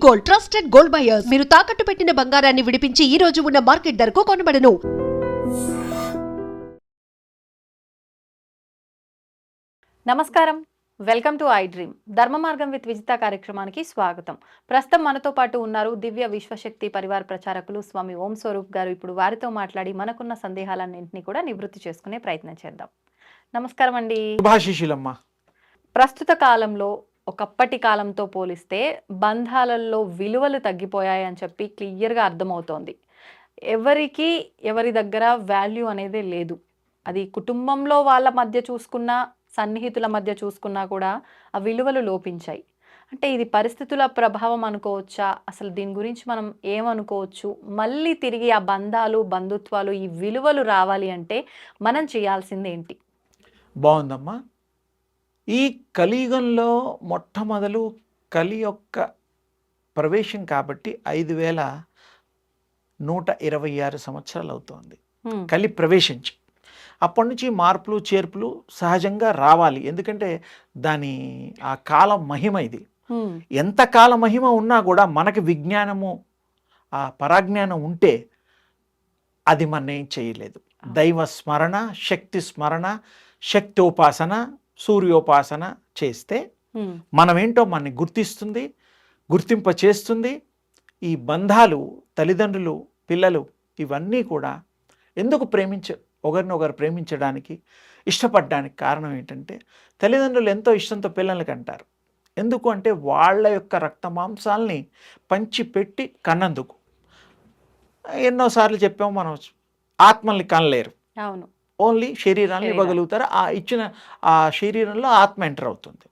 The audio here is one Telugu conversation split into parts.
Gold, trusted gold buyers. మీరు తాకట్టు పెట్టిన బంగారాన్ని విడిపించి ఈ రోజు ఉన్న మార్కెట్ ధరకు కొనబడను. నమస్కారం, వెల్కమ్ టు ఐ డ్రీమ్. ధర్మ మార్గం విత్ విజిత కార్యక్రమానికి స్వాగతం. ప్రస్తుతం మనతో పాటు ఉన్నారు దివ్య విశ్వశక్తి పరివార ప్రచారకులు స్వామి ఓం స్వరూప్ గారు. ఇప్పుడు వారితో మాట్లాడి మనకున్న సందేహాలన్నింటినీ కూడా నివృత్తి చేసుకునే ప్రయత్నం చేద్దాం. నమస్కారం అండి. శుభాశిషులమ్మ. ప్రస్తుత కాలంలో ఒకప్పటి కాలంతో పోలిస్తే బంధాలలో విలువలు తగ్గిపోయాయి అని చెప్పి క్లియర్గా అర్థమవుతోంది. ఎవరికి ఎవరి దగ్గర వాల్యూ అనేది లేదు. అది కుటుంబంలో వాళ్ళ మధ్య చూసుకున్నా, సన్నిహితుల మధ్య చూసుకున్నా కూడా ఆ విలువలు లోపించాయి. అంటే ఇది పరిస్థితుల ప్రభావం అనుకోవచ్చా? అసలు దీని గురించి మనం ఏమనుకోవచ్చు? మళ్ళీ తిరిగి ఆ బంధాలు, బంధుత్వాలు, ఈ విలువలు రావాలి అంటే మనం చేయాల్సింది ఏంటి? బాగుందమ్మా. ఈ కలియుగంలో మొట్టమొదలు కలి యొక్క ప్రవేశం కాబట్టి 5126 సంవత్సరాలు అవుతోంది కలి ప్రవేశించి. అప్పటి నుంచి మార్పులు చేర్పులు సహజంగా రావాలి. ఎందుకంటే దాని ఆ కాల మహిమ ఇది. ఎంత కాల మహిమ ఉన్నా కూడా మనకి విజ్ఞానము, ఆ పరాజ్ఞానం ఉంటే అది మన ఏం చేయలేదు. దైవ స్మరణ, శక్తి స్మరణ, శక్తోపాసన, సూర్యోపాసన చేస్తే మనమేంటో మనని గుర్తిస్తుంది, గుర్తింప చేస్తుంది. ఈ బంధాలు, తల్లిదండ్రులు, పిల్లలు ఇవన్నీ కూడా ఎందుకు ఒకరినొకరు ప్రేమించడానికి, ఇష్టపడడానికి కారణం ఏంటంటే తల్లిదండ్రులు ఎంతో ఇష్టంతో పిల్లల్ని కంటారు. ఎందుకు అంటే వాళ్ళ యొక్క రక్త మాంసాలని పంచిపెట్టి కన్నందుకు. ఎన్నోసార్లు చెప్పాము, మనం ఆత్మల్ని కనలేరు, అవును, ఓన్లీ శరీరాన్ని ఇవ్వగలుగుతారు. ఆ ఇచ్చిన ఆ శరీరంలో ఆత్మ ఎంటర్ అవుతుంది.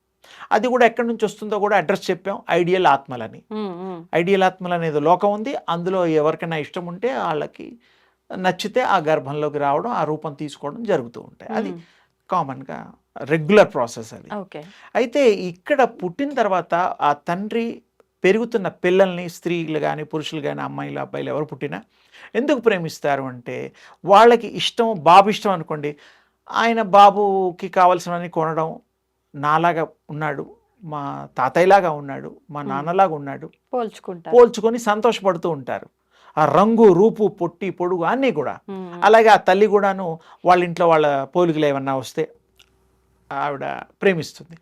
అది కూడా ఎక్కడి నుంచి వస్తుందో కూడా అడ్రస్ చెప్పాం, ఐడియల్ ఆత్మలని. ఐడియల్ ఆత్మలు అనేది లోకం ఉంది, అందులో ఎవరికైనా ఇష్టం ఉంటే వాళ్ళకి నచ్చితే ఆ గర్భంలోకి రావడం, ఆ రూపం తీసుకోవడం జరుగుతూ ఉంటాయి. అది కామన్గా రెగ్యులర్ ప్రాసెస్ అది. అయితే ఇక్కడ పుట్టిన తర్వాత ఆ తండ్రి పెరుగుతున్న పిల్లల్ని, స్త్రీలు కానీ పురుషులు కానీ, అమ్మాయిలు అబ్బాయిలు ఎవరు పుట్టినా ఎందుకు ప్రేమిస్తారు అంటే వాళ్ళకి ఇష్టం. బాబు ఇష్టం అనుకోండి, ఆయన బాబుకి కావాల్సినవన్నీ కొనడం, నాలాగా ఉన్నాడు, మా తాతయ్యలాగా ఉన్నాడు, మా నాన్నలాగా ఉన్నాడు, పోల్చుకొని సంతోషపడుతూ ఉంటారు. ఆ రంగు, రూపు, పొట్టి, పొడుగు అన్నీ కూడా. అలాగే ఆ తల్లి కూడాను వాళ్ళ ఇంట్లో వాళ్ళ పోలికలు ఏమన్నా వస్తే ఆవిడ ప్రేమిస్తుంది.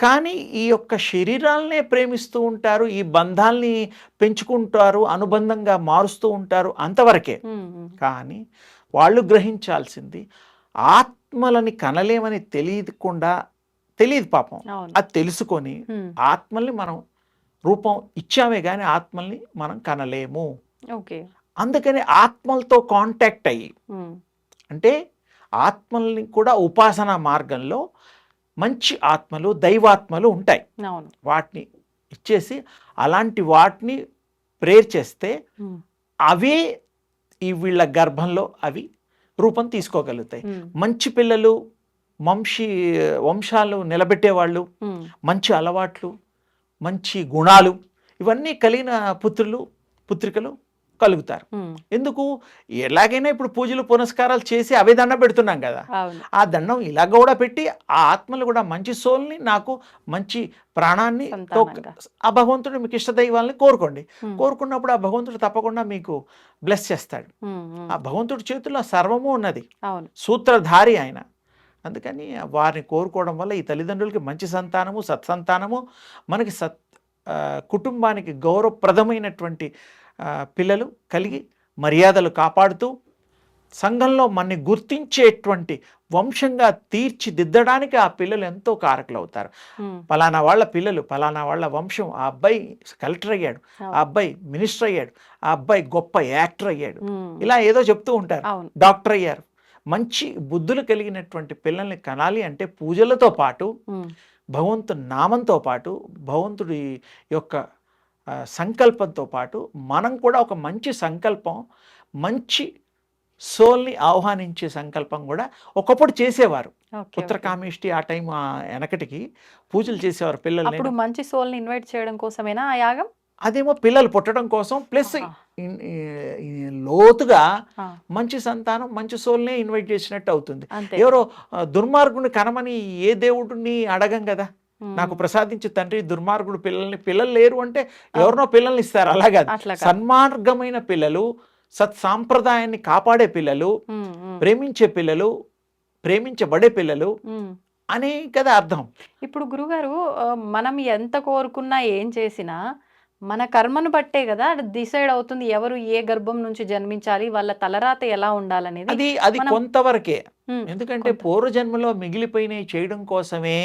కానీ ఈ యొక్క శరీరాలనే ప్రేమిస్తూ ఉంటారు, ఈ బంధాల్ని పెంచుకుంటారు, అనుబంధంగా మారుస్తూ ఉంటారు, అంతవరకే. కానీ వాళ్ళు గ్రహించాల్సింది ఆత్మలని కనలేమని తెలియదు పాపం. అది తెలుసుకొని ఆత్మల్ని మనం రూపం ఇచ్చామే కానీ ఆత్మల్ని మనం కనలేము. అందుకని ఆత్మలతో కాంటాక్ట్ అయ్యి, అంటే ఆత్మల్ని కూడా ఉపాసనా మార్గంలో మంచి ఆత్మలు, దైవాత్మలు ఉంటాయి. వాటిని ఇచ్చేసి అలాంటి వాటిని ప్రేర్ చేస్తే అవే ఈ వీళ్ళ గర్భంలో అవి రూపం తీసుకోగలుగుతాయి. మంచి పిల్లలు, వంశాలు నిలబెట్టేవాళ్ళు, మంచి అలవాట్లు, మంచి గుణాలు ఇవన్నీ కలిగిన పుత్రికలు కలుగుతారు. ఎందుకు? ఎలాగైనా ఇప్పుడు పూజలు పునస్కారాలు చేసి అవే దండం పెడుతున్నాం కదా, ఆ దండం ఇలా కూడా పెట్టి ఆ ఆత్మలు కూడా మంచి సోల్ని, నాకు మంచి ప్రాణాన్ని, ఆ భగవంతుడు మీకు ఇష్ట దైవాలని కోరుకున్నప్పుడు ఆ భగవంతుడు తప్పకుండా మీకు బ్లెస్ చేస్తాడు. ఆ భగవంతుడి చేతుల్లో సర్వము ఉన్నది, సూత్రధారి ఆయన. అందుకని వారిని కోరుకోవడం వల్ల ఈ తల్లిదండ్రులకి మంచి సంతానము, సత్సంతానము, మనకి కుటుంబానికి గౌరవప్రదమైనటువంటి పిల్లలు కలిగి మర్యాదలు కాపాడుతూ సంఘంలో మనని గుర్తించేటువంటి వంశంగా తీర్చిదిద్దడానికి ఆ పిల్లలు ఎంతో కారకులు అవుతారు. పలానా వాళ్ళ పిల్లలు, పలానా వాళ్ళ వంశం, ఆ అబ్బాయి కలెక్టర్ అయ్యాడు, ఆ అబ్బాయి మినిస్టర్ అయ్యాడు, ఆ అబ్బాయి గొప్ప యాక్టర్ అయ్యాడు, ఇలా ఏదో చెప్తూ ఉంటారు, డాక్టర్ అయ్యారు. మంచి బుద్ధులు కలిగినటువంటి పిల్లల్ని కనాలి అంటే పూజలతో పాటు, భగవంతుడి నామంతో పాటు, భగవంతుడి యొక్క సంకల్పంతో పాటు మనం కూడా ఒక మంచి సంకల్పం, మంచి సోల్ని ఆహ్వానించే సంకల్పం కూడా ఒకప్పుడు చేసేవారు. పుత్రకామేష్టి ఆ టైం వెనకటికి పూజలు చేసేవారు పిల్లలు. మంచి సోల్ని ఇన్వైట్ చేయడం కోసమేనా ఆ యాగం? అదేమో పిల్లలు పుట్టడం కోసం, ప్లస్ లోతుగా మంచి సంతానం, మంచి సోల్నే ఇన్వైట్ చేసినట్టు అవుతుంది. ఎవరో దుర్మార్గుని కనమని ఏ దేవుడిని అడగం కదా, నాకు ప్రసాదించే తండ్రి దుర్మార్గుడు పిల్లలు లేరు అంటే ఎవరినో పిల్లల్ని ఇస్తారు, అలాగే అట్లా కాదు. సన్మార్గమైన పిల్లలు, సత్సాంప్రదాయాన్ని కాపాడే పిల్లలు, ప్రేమించే పిల్లలు, ప్రేమించబడే పిల్లలు అని కదా అర్థం. ఇప్పుడు గురుగారు మనం ఎంత కోరుకున్నా ఏం చేసినా మన కర్మను బట్టే కదా డిసైడ్ అవుతుంది ఎవరు ఏ గర్భం నుంచి జన్మించాలి, వాళ్ళ తలరాత ఎలా ఉండాలనేది. అది మనం- కొంతవరకే, ఉమ్, ఎందుకంటే కొంత. పూర్వజన్మలో మిగిలిపోయినవి చేయడం కోసమే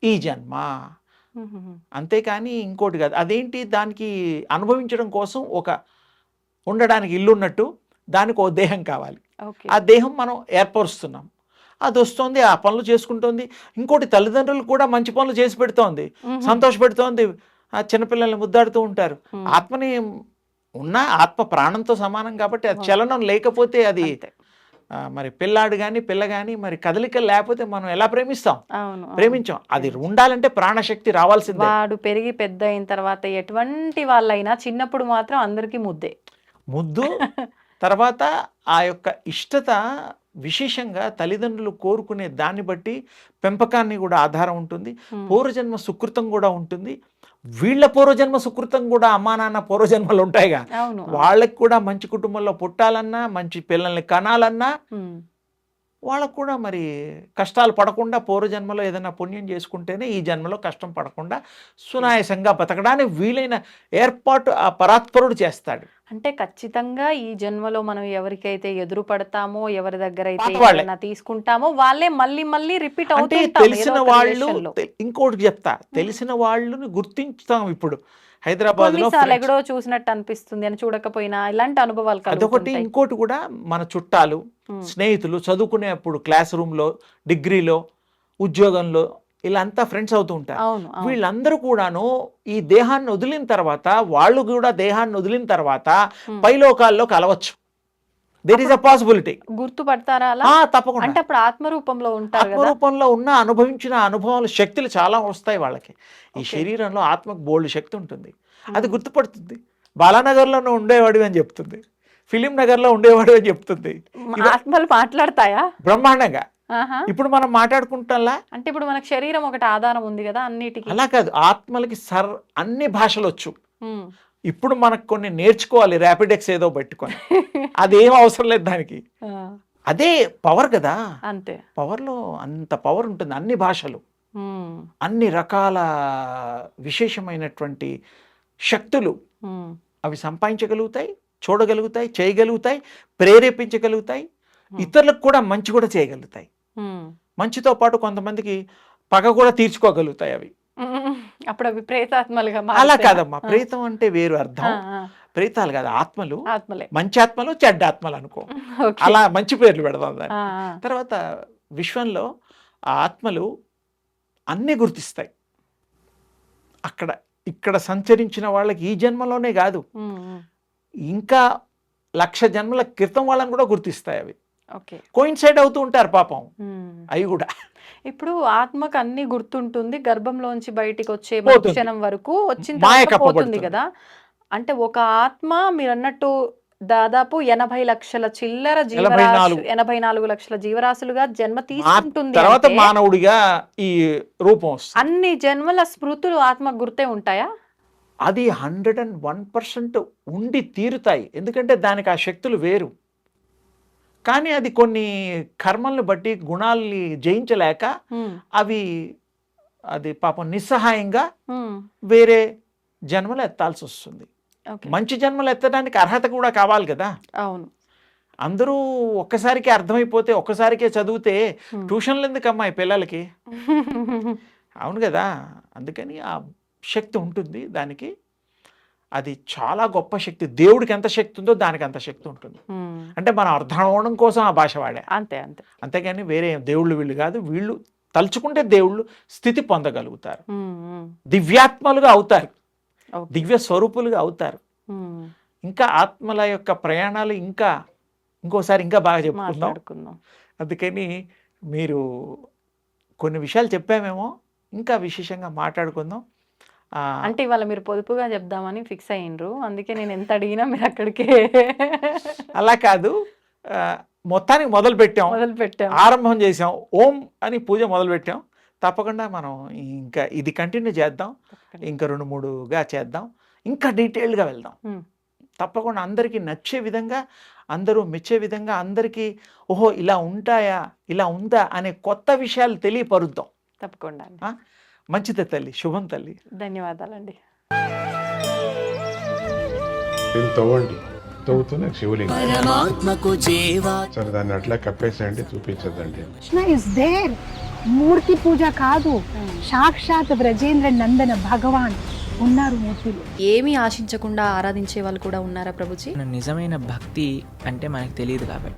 ఈ జన్మ, అంతేకాని ఇంకోటి కాదు. అదేంటి, దానికి అనుభవించడం కోసం ఉండడానికి ఇల్లు ఉన్నట్టు దానికి ఓ దేహం కావాలి. ఓకే. ఆ దేహం మనం ఏర్పరుస్తున్నాం, అది వస్తుంది, ఆ పనులు చేసుకుంటోంది. ఇంకోటి తల్లిదండ్రులు కూడా మంచి పనులు చేసి పెడుతోంది, సంతోష పెడుతోంది, ఆ చిన్నపిల్లల్ని ముద్దాడుతూ ఉంటారు. ఆత్మని ఆత్మ ప్రాణంతో సమానం కాబట్టి అది చలనం లేకపోతే అది అంతే. మరి పిల్లాడు కానీ పిల్ల కానీ మరి కదలికలు లేకపోతే మనం ఎలా ప్రేమిస్తాం? అవును, ప్రేమించాం. అది ఉండాలంటే ప్రాణశక్తి రావాల్సిందే. వాడు పెరిగి పెద్ద అయిన తర్వాత ఎటువంటి వాళ్ళైనా చిన్నప్పుడు మాత్రం అందరికీ ముద్దే. ముద్దు తర్వాత ఆ యొక్క ఇష్టత విశేషంగా తల్లిదండ్రులు కోరుకునే దాన్ని బట్టి పెంపకాన్ని కూడా ఆధారం ఉంటుంది. పూర్వజన్మ సుకృతం కూడా ఉంటుంది. వీళ్ళ పూర్వజన్మ సుకృతం కూడా అమ్మా నాన్న పూర్వజన్మలు ఉంటాయిగా, అవును. వాళ్ళకి కూడా మంచి కుటుంబంలో పుట్టాలన్నా, మంచి పిల్లల్ని కనాలన్నా, వాళ్ళకు కూడా మరి కష్టాలు పడకుండా పూర్వజన్మలో ఏదైనా పుణ్యం చేసుకుంటేనే ఈ జన్మలో కష్టం పడకుండా సునాయాసంగా బతకడానికి వీలైన ఏర్పాటు ఆ పరాత్పరుడు చేస్తాడు. అంటే ఖచ్చితంగా ఈ జన్మలో మనం ఎవరికైతే ఎదురు పడతామో, ఎవరి దగ్గర అయితే పాత వాళ్ళే. ఏదైనా తీసుకుంటామో వాళ్ళే మళ్ళీ మళ్ళీ రిపీట్ అంటే అవుతుంటాం తెలిసిన ఏదో ఒక వాళ్ళు రిలేషన్లో. ఇంకోటి చెప్తా, తెలిసిన వాళ్ళని గుర్తించుతాం. ఇప్పుడు హైదరాబాద్ లో కొన్నిసార్లు ఎక్కడో చూసినట్టు అనిపిస్తుంది అని చూడకపోయినా ఇలాంటి అనుభవాలు అదొకటి. కలుగుతుంటాయి. ఇంకోటి కూడా మన చుట్టాలు, స్నేహితులు, చదువుకునేప్పుడు క్లాస్ రూమ్లో, డిగ్రీలో, ఉద్యోగంలో ఇలా అంతా ఫ్రెండ్స్ అవుతూ ఉంటారు. అవును, అవును. వీళ్ళందరూ కూడాను ఈ దేహాన్ని వదిలిన తర్వాత, వాళ్ళు కూడా దేహాన్ని వదిలిన తర్వాత పైలోకాల్లో కలవచ్చు. There is a possibility. గుర్తుపడతారా అలా? తప్పకుండా. అంటే అప్పుడు ఆత్మరూపంలో ఉంటారు కదా. ఆత్మరూపంలో అనుభవించిన అనుభవాలు, శక్తులు చాలా వస్తాయి వాళ్ళకి. ఈ శరీరంలో ఆత్మకు బోల్డ్ శక్తి ఉంటుంది, అది గుర్తుపడుతుంది. బాలానగర్లో ఉండేవాడు అని చెప్తుంది, ఫిలిం నగర్లో ఉండేవాడు అని చెప్తుంది. ఆత్మలు మాట్లాడతాయా? బ్రహ్మాండంగా. ఆహా. ఇప్పుడు మనం మాట్లాడుకుంటాంలా, అంటే ఇప్పుడు మనకు శరీరం ఒకటి ఆధారం ఉంది కదా అన్నిటికీ. అలా కాదు, ఆత్మలకి అన్ని భాషలు వచ్చు. ఉమ్. ఇప్పుడు మనకు కొన్ని నేర్చుకోవాలి, ర్యాపిడెక్స్ ఏదో పెట్టుకొని, అదేం అవసరం లేదు దానికి. ఆ, అదే పవర్ కదా. అంతే. పవర్లో అంత పవర్ ఉంటుంది. అన్ని భాషలు, ఉమ్, అన్ని రకాల విశేషమైనటువంటి శక్తులు ఉమ్, అవి సంపాదించగలుగుతాయి, చూడగలుగుతాయి, చేయగలుగుతాయి, ప్రేరేపించగలుగుతాయి, ఇతరులకు కూడా మంచి కూడా చేయగలుగుతాయి. ఉమ్. మంచితో పాటు కొంతమందికి పగ కూడా తీర్చుకోగలుగుతాయి అవి. అప్పుడు అవి ప్రేతాత్మలుగా అలా మారుతాయా? కాదమ్మా, ప్రేతం అంటే వేరు అర్థం. ఆ, ఆ. ప్రేతాలు కాదు, ఆత్మలు. ఆత్మలే. మంచి ఆత్మలు, చెడ్డ ఆత్మలు అనుకో, ఓకే. అలా మంచి పేర్లు పెడదాం దాన్ని. ఆ, ఆ. తర్వాత విశ్వంలో ఆ ఆత్మలు అన్నీ గుర్తిస్తాయి. ఇక్కడ సంచరించిన వాళ్ళకి ఈ జన్మలోనే కాదు, ఉమ్, ఉమ్. ఇంకా 1,00,000 జన్మల క్రితం వాళ్ళని కూడా గుర్తిస్తాయి అవి. ఓకే. కోయిన్సైడ్ అవుతూ ఉంటారు పాపం ఉమ్. అవి కూడా. ఇప్పుడు ఆత్మకు అన్ని గుర్తుంటుంది, గర్భంలోంచి బయటికి వచ్చే పోతుంది. క్షణం వరకు వచ్చిన మాయ తర్వాత పోతుంది కప్పబడుతుంది. కదా. అంటే ఒక ఆత్మ మీరు అన్నట్టు దాదాపు 80 లక్షల చిల్లర 84 లక్షల జీవరాశులుగా జన్మ తీసుకుంటుంది తర్వాత అంటే మానవుడిగా ఈ రూపం వస్తుంది. అన్ని జన్మల స్మృతులు ఆత్మకు గుర్తే ఉంటాయా? అది 101% ఉండి తీరుతాయి, ఎందుకంటే దానికి ఆ శక్తులు వేరు. కానీ అది కొన్ని కర్మల్ని బట్టి, గుణాలని జయించలేక ఉమ్, అది పాపం నిస్సహాయంగా ఉమ్. వేరే జన్మలు ఎత్తాల్సి వస్తుంది. ఓకే. మంచి జన్మలు ఎత్తడానికి అర్హత కూడా కావాలి కదా. అవును. అందరూ ఒక్కసారికే అర్థమైపోతే, ఒక్కసారికే చదివితే ట్యూషన్లు ఎందుకమ్మా ఈ పిల్లలకి? అవును కదా. అందుకని ఆ శక్తి ఉంటుంది దానికి. అది చాలా గొప్ప శక్తి. దేవుడికి ఎంత శక్తి ఉందో దానికి అంత శక్తి ఉంటుంది. ఉమ్. అంటే మనం అర్థం అవడం కోసం ఆ భాష వాడా, అంతే అంతే. అంతేగాని వేరే దేవుళ్ళు వీళ్ళు కాదు. వీళ్ళు తలుచుకుంటే దేవుళ్ళు స్థితి పొందగలుగుతారు, ఉమ్, ఉమ్. దివ్యాత్మలుగా అవుతారు, ఓకే. దివ్య స్వరూపులుగా అవుతారు. ఉమ్. ఇంకా ఆత్మల యొక్క ప్రయాణాలు ఇంకోసారి ఇంకా బాగా చెప్పుకుందాం. మాట్లాడుకుందాం. అందుకని మీరు కొన్ని విషయాలు చెప్పామేమో, ఇంకా విశేషంగా మాట్లాడుకుందాం. అంటే ఇవాళ మీరు పొదుపుగా చెప్దామని ఫిక్స్ అయ్యిండ్రు, అందుకే నేను ఎంత అడిగినా మీరు అక్కడికే అలా కాదు, మొత్తానికి మొదలు పెట్టాం, మొదలు పెట్టాం. ఆరంభం చేసాం, ఓం అని పూజ మొదలు పెట్టాం. తప్పకుండా మనం ఇంకా ఇది కంటిన్యూ చేద్దాం, ఇంకా 2-3గా చేద్దాం, ఇంకా డీటెయిల్డ్గా వెళ్దాం. తప్పకుండా అందరికీ నచ్చే విధంగా, అందరూ మెచ్చే విధంగా, అందరికీ ఓహో ఇలా ఉంటాయా, ఇలా ఉందా అనే కొత్త విషయాలు తెలియపరుద్దాం. తప్పకుండా అండి. మంచిదే తల్లి, శుభం తల్లి. ధన్యవాదాలండి. దీన్ని తవ్వండి, తవ్వుతూనే శివలింగం. పరమాత్మకు జీవా సరే దాన్ని అట్లా కప్పేసేయండి, చూపించదండి. Krishna is there. మూర్తి పూజ కాదు, సాక్షాత్ బ్రజేంద్ర నందన భగవాన్ ఉన్నారు మూర్తిలో. ఏమీ ఆశించకుండా ఆరాధించే వాళ్ళు కూడా ఉన్నారా ప్రభుజీ? నిజమైన భక్తి అంటే మనకు తెలియదు కాబట్టి